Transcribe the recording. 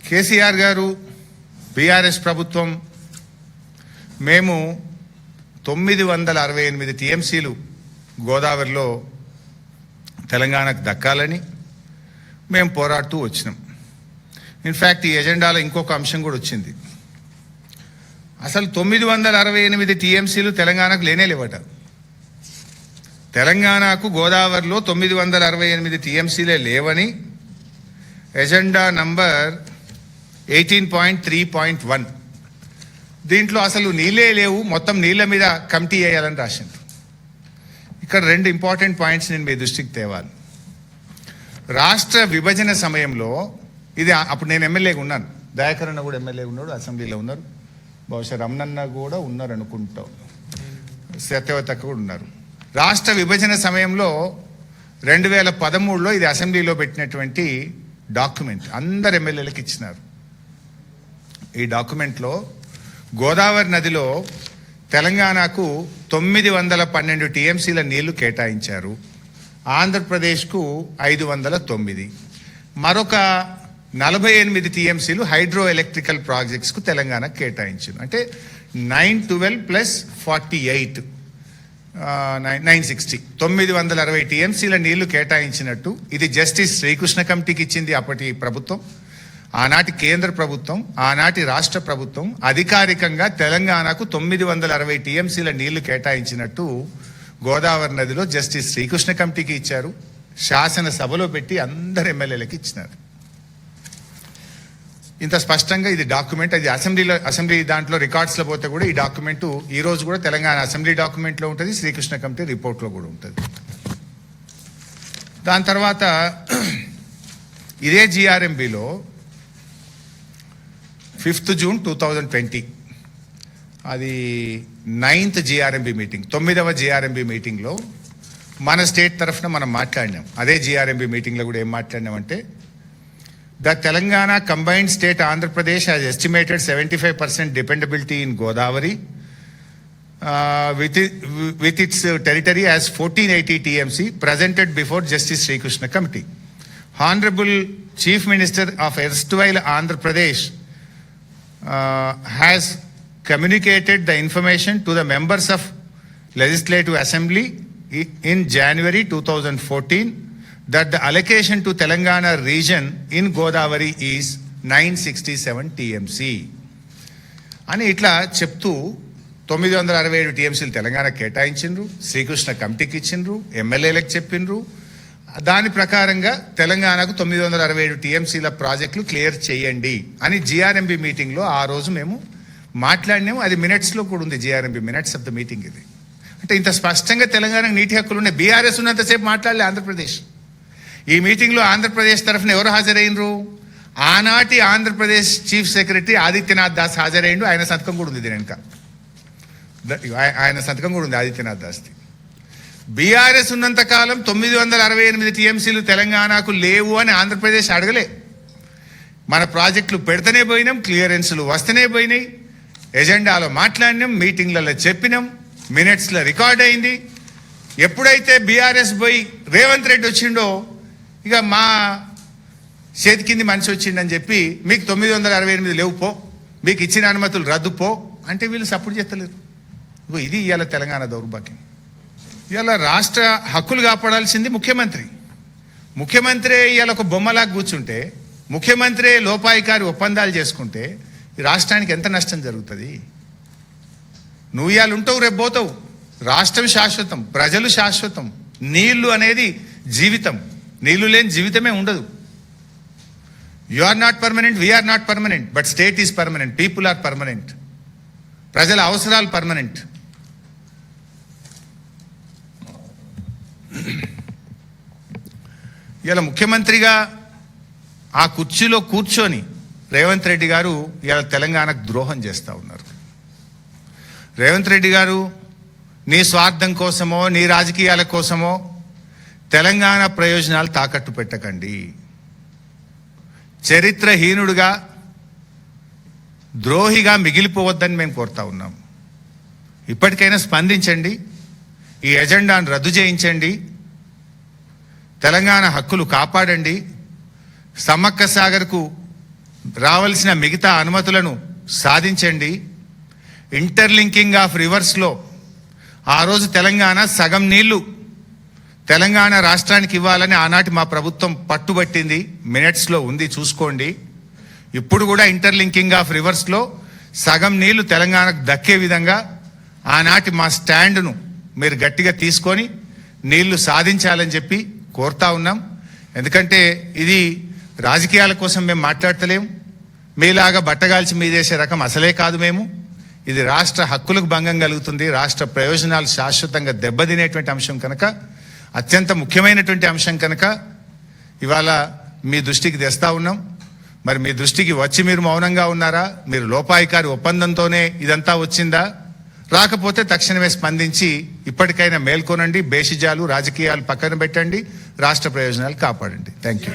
కేసీఆర్ గారు, బీఆర్ఎస్ ప్రభుత్వం మేము 968 టీఎంసీలు గోదావరిలో తెలంగాణకు దక్కాలని మేము పోరాడుతూ వచ్చినాం. ఇన్ఫ్యాక్ట్ ఈ ఎజెండాలో ఇంకొక అంశం కూడా వచ్చింది. అసలు 968 టీఎంసీలు తెలంగాణకు లేనేలేవట. తెలంగాణకు గోదావరిలో 968 టీఎంసీలే లేవని ఎజెండా నంబర్ 18.3.1 దీంట్లో అసలు నీళ్ళే లేవు, మొత్తం నీళ్ళ మీద కమిటీ వేయాలని రాసింది. ఇక్కడ 2 ఇంపార్టెంట్ పాయింట్స్ నేను మీ దృష్టికి తేవాలి. రాష్ట్ర విభజన సమయంలో ఇది అప్పుడు నేను ఎమ్మెల్యేగా ఉన్నాను, దయాకర్ అన్న కూడా ఎమ్మెల్యేగా ఉన్నాడు, అసెంబ్లీలో ఉన్నారు, బహుశా రమణన్న కూడా ఉన్నారు అనుకుంటాం, సత్యవత కూడా ఉన్నారు. రాష్ట్ర విభజన సమయంలో 2013లో ఇది అసెంబ్లీలో పెట్టినటువంటి డాక్యుమెంట్ అందరు ఎమ్మెల్యేలకు ఇచ్చినారు. ఈ డాక్యుమెంట్లో గోదావరి నదిలో తెలంగాణకు 912 టీఎంసీల నీళ్లు కేటాయించారు, ఆంధ్రప్రదేశ్కు 509, మరొక 48 టీఎంసీలు హైడ్రో ఎలక్ట్రికల్ ప్రాజెక్ట్స్కు తెలంగాణకు కేటాయించారు. అంటే 912 ప్లస్ 48 960 960 టీఎంసీల నీళ్లు కేటాయించినట్టు ఇది జస్టిస్ శ్రీకృష్ణ కమిటీకి ఇచ్చింది అప్పటి ప్రభుత్వం. ఆనాటి కేంద్ర ప్రభుత్వం, ఆనాటి రాష్ట్ర ప్రభుత్వం అధికారికంగా తెలంగాణకు 960 టీఎంసీల నీళ్లు కేటాయించినట్టు గోదావరి నదిలో జస్టిస్ శ్రీకృష్ణ కమిటీకి ఇచ్చారు. శాసనసభలో పెట్టి అందరు ఎమ్మెల్యేలకు ఇచ్చినారు. ఇంత స్పష్టంగా ఇది డాక్యుమెంట్, అది అసెంబ్లీ దాంట్లో రికార్డ్స్లో పోతే కూడా ఈ డాక్యుమెంట్ ఈ రోజు కూడా తెలంగాణ అసెంబ్లీ డాక్యుమెంట్లో ఉంటుంది, శ్రీకృష్ణ కమిటీ రిపోర్ట్లో కూడా ఉంటుంది. దాని తర్వాత ఇదే జిఆర్ఎంబిలో 5th June 2020 అది 9th జిఆర్ఎంబి మీటింగ్, 9వ జిఆర్ఎంబి మీటింగ్లో మన స్టేట్ తరఫున మనం మాట్లాడినాం. అదే జిఆర్ఎంబి మీటింగ్లో కూడా ఏం మాట్లాడినామంటే, the Telangana combined state Andhra Pradesh has estimated 75% dependability in Godavari with its territory as 1480 TMC presented before Justice Sri Krishna Committee. Honorable Chief Minister of erstwhile Andhra Pradesh has communicated the information to the members of Legislative Assembly in January 2014 that the allocation to Telangana region in Godavari is 967 TMC. అని ఇట్లా చెప్తూ 967 టీఎంసీలు తెలంగాణ కేటాయించిండ్రు, శ్రీకృష్ణ కమిటీకి ఇచ్చిండ్రు, ఎమ్మెల్యేలకు చెప్పిండ్రు. దాని ప్రకారంగా తెలంగాణకు 967 టీఎంసీల ప్రాజెక్టులు క్లియర్ చేయండి అని జిఆర్ఎంబి మీటింగ్లో ఆ రోజు మేము మాట్లాడినాము. అది మినిట్స్లో కూడా ఉంది, GRMB minutes of the meeting ఇది. అంటే ఇంత స్పష్టంగా తెలంగాణకు నీటి హక్కులు ఉన్నాయి. బీఆర్ఎస్ ఉన్నంతసేపు మాట్లాడలే ఆంధ్రప్రదేశ్. ఈ మీటింగ్లో ఆంధ్రప్రదేశ్ తరఫున ఎవరు హాజరైనరు? ఆనాటి ఆంధ్రప్రదేశ్ చీఫ్ సెక్రటరీ ఆదిత్యనాథ్ దాస్ హాజరైండు. ఆయన సంతకం కూడా ఉంది, దీని వెనుక ఆయన సంతకం కూడా ఉంది ఆదిత్యనాథ్ దాస్ది. బీఆర్ఎస్ ఉన్నంతకాలం 968 టీఎంసీలు తెలంగాణకు లేవు అని ఆంధ్రప్రదేశ్ అడగలే. మన ప్రాజెక్టులు పెడితేనే పోయినాం, క్లియరెన్స్లు వస్తేనే పోయినాయి, ఎజెండాలో మాట్లాడినాం, మీటింగ్లలో చెప్పినాం, మినిట్స్లో రికార్డ్ అయింది. ఎప్పుడైతే బీఆర్ఎస్ పోయి రేవంత్ రెడ్డి వచ్చిండో ఇక మా చేతి కింది మనిషి వచ్చిండని చెప్పి మీకు 968 లేవు పో, మీకు ఇచ్చిన అనుమతులు రద్దు పో అంటే వీళ్ళు సపోర్ట్ చేస్తలేరు. ఇది ఇవాళ తెలంగాణ దౌర్భాగ్యం. ఇవాళ రాష్ట్ర హక్కులు కాపాడాల్సింది ముఖ్యమంత్రి. ముఖ్యమంత్రి ఇవాళ ఒక బొమ్మలాగా కూర్చుంటే, ముఖ్యమంత్రి లోపాయికారి ఒప్పందాలు చేసుకుంటే ఈ రాష్ట్రానికి ఎంత నష్టం జరుగుతుంది? నువ్వు ఇవాళ ఉంటావు, రేపు పోతావు. రాష్ట్రం శాశ్వతం, ప్రజలు శాశ్వతం. నీళ్లు అనేది జీవితం, నీళ్లు లేని జీవితమే ఉండదు. You are not permanent, we are not permanent, but state is permanent, people are permanent. ప్రజల అవసరాలు పర్మనెంట్. ఇలా ముఖ్యమంత్రిగా ఆ కుర్చీలో కూర్చొని రేవంత్ రెడ్డి గారు ఇలా తెలంగాణకు ద్రోహం చేస్తూ ఉన్నారు. రేవంత్ రెడ్డి గారు నీ స్వార్థం కోసమో నీ రాజకీయాల కోసమో తెలంగాణ ప్రయోజనాలు తాకట్టు పెట్టకండి. చరిత్రహీనుడుగా, ద్రోహిగా మిగిలిపోవద్దని మేము కోరుతా ఉన్నాం. ఇప్పటికైనా స్పందించండి, ఈ ఎజెండాను రద్దు చేయించండి, తెలంగాణ హక్కులు కాపాడండి. సమ్మక్క సాగర్కు రావాల్సిన మిగతా అనుమతులను సాధించండి. ఇంటర్లింకింగ్ ఆఫ్ రివర్స్లో ఆ రోజు తెలంగాణ సగం నీళ్లు తెలంగాణ రాష్ట్రానికి ఇవ్వాలని ఆనాటి మా ప్రభుత్వం పట్టుబట్టింది. మినిట్స్లో ఉంది, చూసుకోండి. ఇప్పుడు కూడా ఇంటర్లింకింగ్ ఆఫ్ రివర్స్లో సగం నీళ్లు తెలంగాణకు దక్కే విధంగా ఆనాటి మా స్టాండ్ను మీరు గట్టిగా తీసుకొని నీళ్లు సాధించాలని చెప్పి కోరుతా ఉన్నాం. ఎందుకంటే ఇది రాజకీయాల కోసం మేము మాట్లాడతలేము. మీలాగా బట్టగాల్చి మీదేసే రకం అసలే కాదు మేము. ఇది రాష్ట్ర హక్కులకు భంగం కలుగుతుంది, రాష్ట్ర ప్రయోజనాలు శాశ్వతంగా దెబ్బతినేటువంటి అంశం కనుక, అత్యంత ముఖ్యమైనటువంటి అంశం కనుక ఇవాళ మీ దృష్టికి తెస్తా ఉన్నాం. మరి మీ దృష్టికి వచ్చి మీరు మౌనంగా ఉన్నారా? మీరు లోపాయికారి ఒప్పందంతోనే ఇదంతా వచ్చిందా? రాకపోతే తక్షణమే స్పందించి ఇప్పటికైనా మేల్కొనండి. బేషిజాలు రాజకీయాలు పక్కన పెట్టండి, రాష్ట్ర ప్రయోజనాలు కాపాడండి. Thank you.